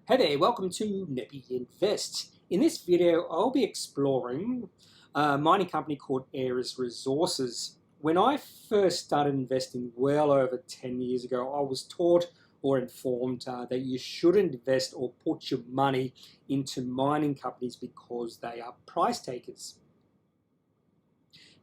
Hey there, welcome to Neppy Invest. In this video, I'll be exploring a mining company called Aeris Resources. When I first started investing well over 10 years ago, I was taught or informed that you shouldn't invest or put your money into mining companies because they are price takers.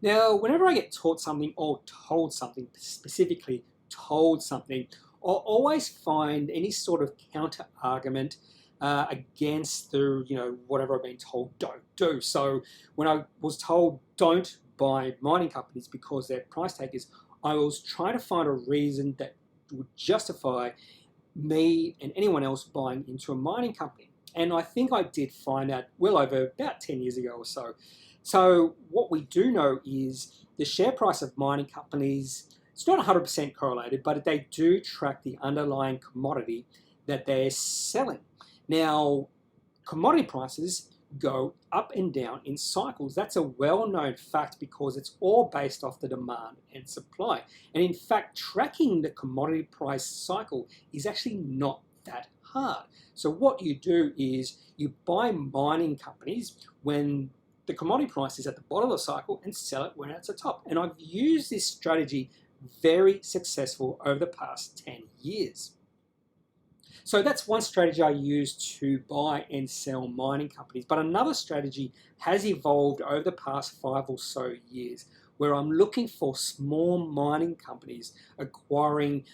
Now, whenever I get taught something or told something, specifically told something, I'll always find any sort of counter argument against the whatever I've been told don't do. So when I was told don't buy mining companies because they're price takers, I was trying to find a reason that would justify me and anyone else buying into a mining company. And I think I did find out well over about 10 years ago or so. So what we do know is the share price of mining companies, it's not 100% correlated, but they do track the underlying commodity that they're selling. Now, commodity prices go up and down in cycles. That's a well-known fact because it's all based off the demand and supply. And in fact, tracking the commodity price cycle is actually not that hard. So what you do is you buy mining companies when the commodity price is at the bottom of the cycle and sell it when it's at the top. And I've used this strategy very successful over the past 10 years. So that's one strategy I use to buy and sell mining companies. But another strategy has evolved over the past 5 or so years where I'm looking for small mining companies acquiring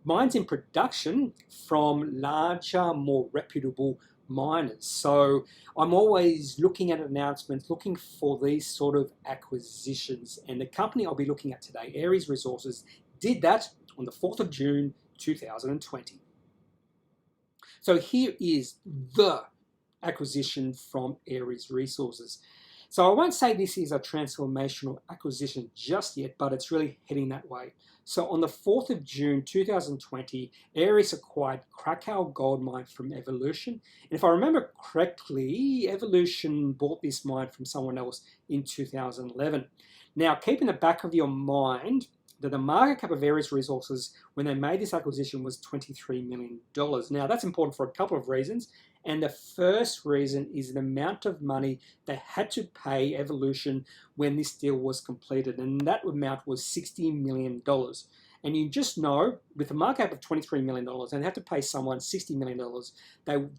mines in production from larger, more reputable miners. So I'm always looking at announcements, looking for these sort of acquisitions. And the company I'll be looking at today, Aeris Resources, did that on the 4th of June 2020. So here is the acquisition from Aeris Resources. So I won't say this is a transformational acquisition just yet, but it's really heading that way. So on the 4th of June 2020, Aeris acquired Krakow Gold Mine from Evolution. And if I remember correctly, Evolution bought this mine from someone else in 2011. Now, keep in the back of your mind that the market cap of Aeris Resources when they made this acquisition was $23 million. Now, that's important for a couple of reasons. And the first reason is the amount of money they had to pay Evolution when this deal was completed. And that amount was $60 million. And you just know, with a market cap of $23 million, and they have to pay someone $60 million,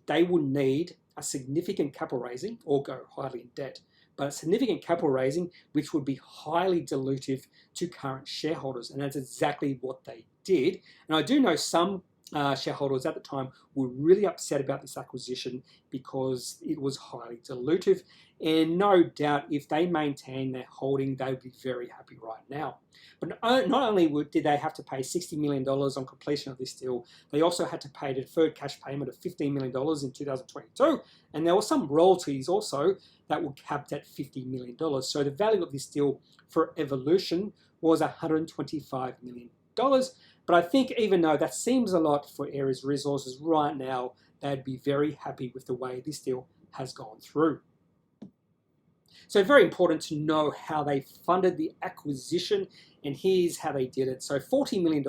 they will need a significant capital raising or go highly in debt. But a significant capital raising, which would be highly dilutive to current shareholders. And that's exactly what they did. And I do know some shareholders at the time were really upset about this acquisition because it was highly dilutive. And no doubt if they maintain their holding, they would be very happy right now. But not only did they have to pay $60 million on completion of this deal, they also had to pay a deferred cash payment of $15 million in 2022. And there were some royalties also that were capped at $50 million. So the value of this deal for Evolution was $125 million. But I think even though that seems a lot for Aeris Resources right now, they'd be very happy with the way this deal has gone through. So very important to know how they funded the acquisition, and here's how they did it. So $40 million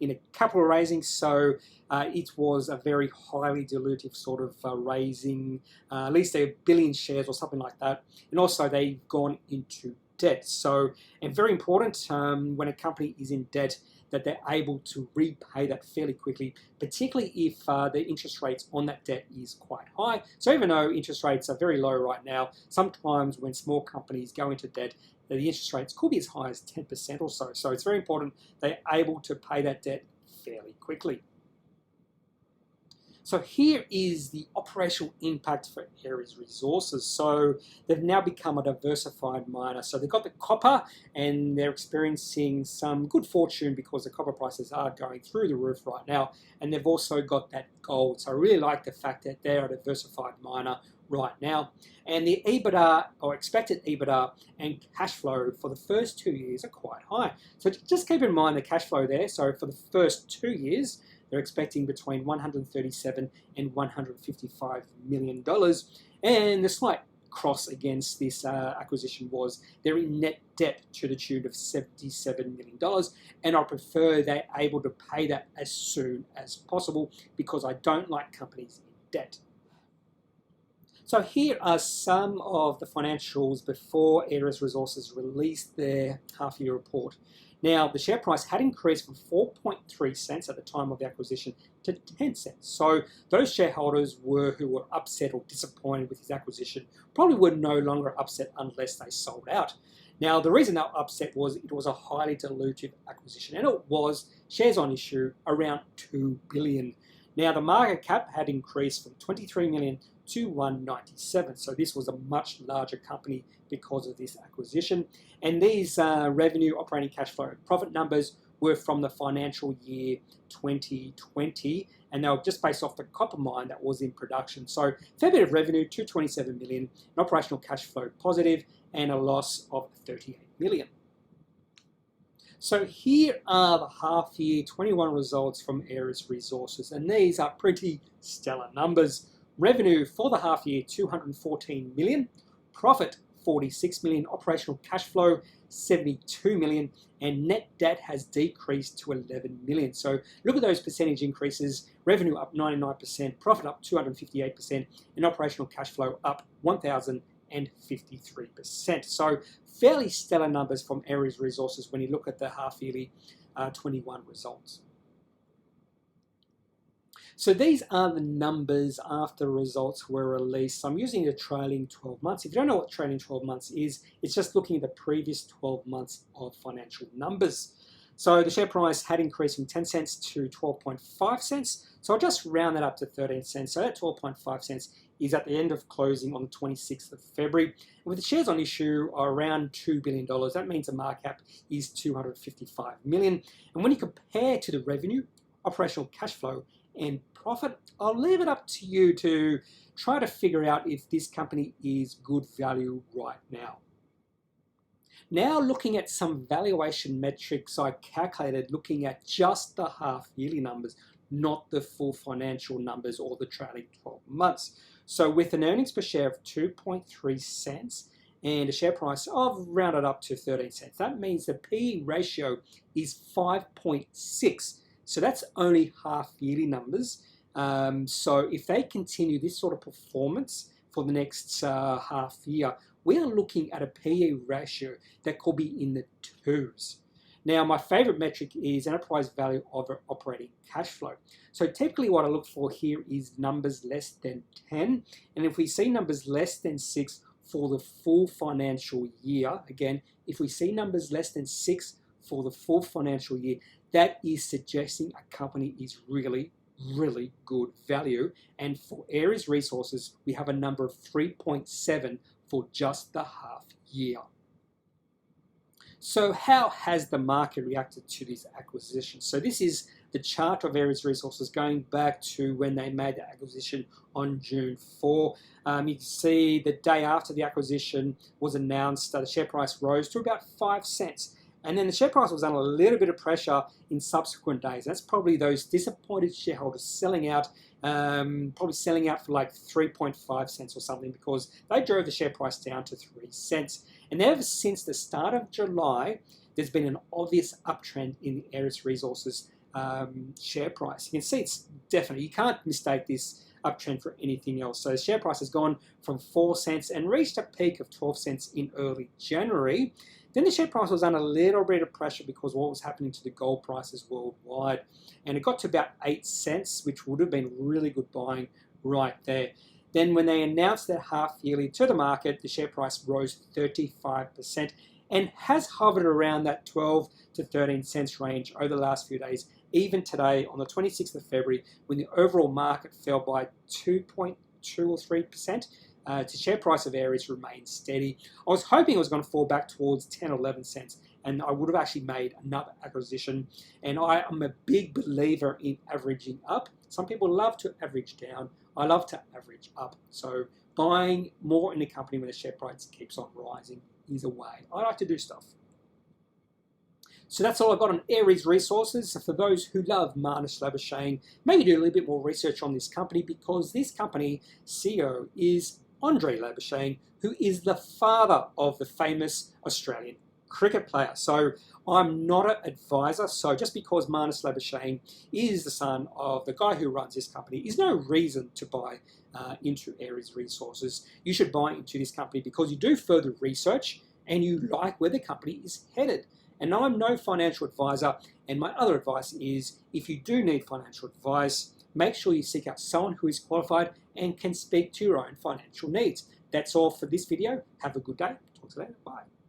in a capital raising, so it was a very highly dilutive sort of raising, at least 1 billion shares or something like that. And also they've gone into debt. So, and very important when a company is in debt, that they're able to repay that fairly quickly, particularly if the interest rates on that debt is quite high. So even though interest rates are very low right now, sometimes when small companies go into debt, the interest rates could be as high as 10% or so. So it's very important they're able to pay that debt fairly quickly. So here is the operational impact for Aeris Resources. So they've now become a diversified miner. So they've got the copper and they're experiencing some good fortune because the copper prices are going through the roof right now. And they've also got that gold. So I really like the fact that they're a diversified miner right now. And the EBITDA or expected EBITDA and cash flow for the first 2 years are quite high. So just keep in mind the cash flow there. So for the first 2 years, they're expecting between $137 and $155 million. And the slight cross against this acquisition was they're in net debt to the tune of $77 million. And I prefer they're able to pay that as soon as possible because I don't like companies in debt. So here are some of the financials before Aeris Resources released their half-year report. Now, the share price had increased from 4.3 cents at the time of the acquisition to 10 cents. So those shareholders who were upset or disappointed with his acquisition probably were no longer upset unless they sold out. Now, the reason they were upset was it was a highly dilutive acquisition, and it was shares on issue around 2 billion. Now, the market cap had increased from 23 million to 197. So this was a much larger company because of this acquisition. And these revenue, operating cash flow, profit numbers were from the financial year 2020, and they were just based off the copper mine that was in production. So fair bit of revenue, 227 million, an operational cash flow positive, and a loss of 38 million. So here are the half year 21 results from Aeris Resources, and these are pretty stellar numbers. Revenue for the half year, 214 million. Profit, 46 million. Operational cash flow, 72 million. And net debt has decreased to 11 million. So look at those percentage increases. Revenue up 99%, profit up 258%, and operational cash flow up 1,053%. So fairly stellar numbers from Aeris Resources when you look at the half yearly 21 results. So these are the numbers after results were released. So I'm using the trailing 12 months. If you don't know what trailing 12 months is, it's just looking at the previous 12 months of financial numbers. So the share price had increased from 10 cents to 12.5 cents. So I'll just round that up to 13 cents. So that 12.5 cents is at the end of closing on the 26th of February. And with the shares on issue around $2 billion, that means the market cap is 255 million. And when you compare to the revenue, operational cash flow, and profit, I'll leave it up to you to try to figure out if this company is good value right now. Now looking at some valuation metrics I calculated looking at just the half yearly numbers, not the full financial numbers or the trailing 12 months. So with an earnings per share of 2.3 cents and a share price of rounded up to 13 cents, that means the PE ratio is 5.6. So that's only half yearly numbers. So if they continue this sort of performance for the next half year, we are looking at a PE ratio that could be in the 2s. Now, my favorite metric is enterprise value over operating cash flow. So typically what I look for here is numbers less than 10. And if we see numbers less than 6 for the full financial year, again, if we see numbers less than 6 for the full financial year, that is suggesting a company is really, really good value. And for Aeris Resources, we have a number of 3.7 for just the half year. So how has the market reacted to this acquisition? So this is the chart of Aeris Resources going back to when they made the acquisition on June 4. You can see the day after the acquisition was announced, the share price rose to about 5 cents. And then the share price was under a little bit of pressure in subsequent days. That's probably those disappointed shareholders selling out, probably selling out for like 3.5 cents or something because they drove the share price down to 3 cents. And ever since the start of July, there's been an obvious uptrend in the Aeris Resources share price. You can see it's definitely, you can't mistake this uptrend for anything else. So the share price has gone from 4 cents and reached a peak of 12 cents in early January. Then the share price was under a little bit of pressure because of what was happening to the gold prices worldwide. And it got to about 8 cents, which would have been really good buying right there. Then when they announced their half yearly to the market, the share price rose 35% and has hovered around that 12 to 13 cents range over the last few days. Even today, on the 26th of February, when the overall market fell by 2.2 or 3%, the share price of Aeris remained steady. I was hoping it was going to fall back towards 10 or 11 cents, and I would have actually made another acquisition. And I am a big believer in averaging up. Some people love to average down. I love to average up. So buying more in a company when the share price keeps on rising is a way I like to do stuff. So that's all I've got on Aeris Resources. For those who love Manish Labuschagne, maybe do a little bit more research on this company because this company CEO is Andre Labuschagne, who is the father of the famous Australian cricket player. So I'm not an advisor. So just because Marnus Labuschagne is the son of the guy who runs this company is no reason to buy into Aeris Resources. You should buy into this company because you do further research and you like where the company is headed. And I'm no financial advisor, and my other advice is if you do need financial advice, make sure you seek out someone who is qualified and can speak to your own financial needs. That's all for this video. Have a good day. Talk to you later. Bye.